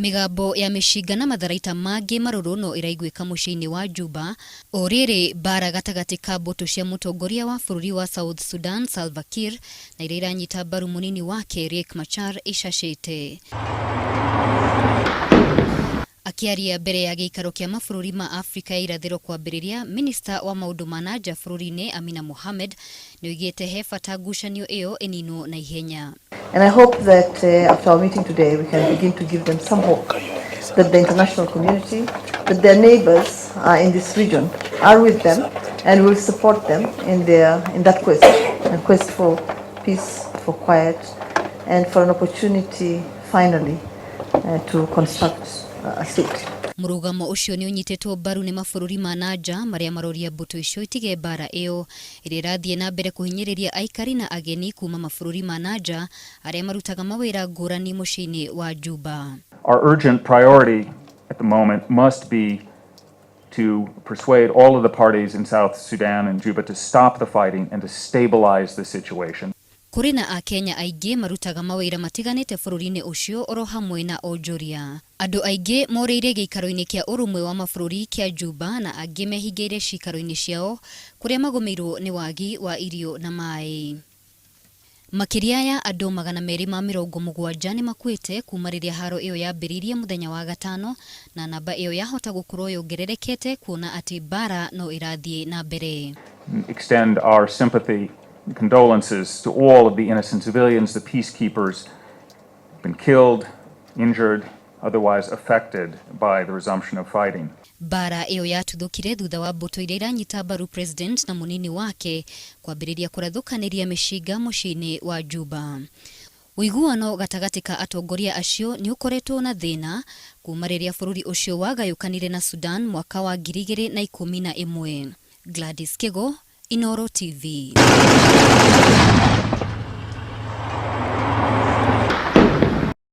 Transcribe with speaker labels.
Speaker 1: Migambo ya mishiga na matharaita mangi maruruno iraiguika mucii-ini wa Juba o riri mbara gatagati ka mbutu cia mutongoria wa bururi wa South Sudan Salva Kiir na iria iranyita mbaru munini wake Riek Machar icacite. Akiaria mbere ya Giikaro kia mabururi ma Afrika irathiro kwambiriria, Minister wa maundu ma nanja bururi-ini Amina Mohamed niugite he bata ngucanio iyo inino na ihenya.
Speaker 2: And I hope that after our meeting today, we can begin to give them some hope that the international community, that their neighbors in this region are with them and will support them in that quest for peace, for quiet, and for an opportunity finally to construct a state.
Speaker 1: Murugamo ucio ni unyitetwo mbaru ni mabururi ma nanja maria maroria mbutu icio itige mbara iyo iria irathii na mbere kuhinyiriria aikari na ageni kuma mabururi ma nanja aria marutaga mawira ngurani mucii-ini wa Juba.
Speaker 3: Our urgent priority at the moment must be to persuade all of the parties in South Sudan and Juba to stop the fighting and to stabilize the situation.
Speaker 1: Kuri na Akenya aingi marutaga mawira matiganite bururi-ini ucio oro hamwe na onjoria. Andu aingi moreire giikaro-ini kia urumwe wa mabururi kia Juba na angi mehingeire ciikaro-ini ciao kuria magomeirwo ni wagi wa irio na mai. Makiria ya andu 270 ni makuite kuma riria haro iyo yambiririe muthenya wa gatano na namba iyo yahota gukorwo yongererekete kuona ati mbara no irathii na mbere.
Speaker 3: Extend our sympathy and condolences to all of the innocent civilians, the peacekeepers been killed, injured, otherwise affected by the resumption of fighting.
Speaker 1: Mbara iyo yatuthukire thutha wa mbutu iria iranyita mbaru President na munini wake kwambiriria kurathukaniria mishiga mucii-ini wa Juba. Uiguano gatagati ka atongoria acio ni ukoretwo na thina kuma riria bururi ucio wagayukanire na Sudan mwaka wa 2011. Gladys Kigo, Inoro TV.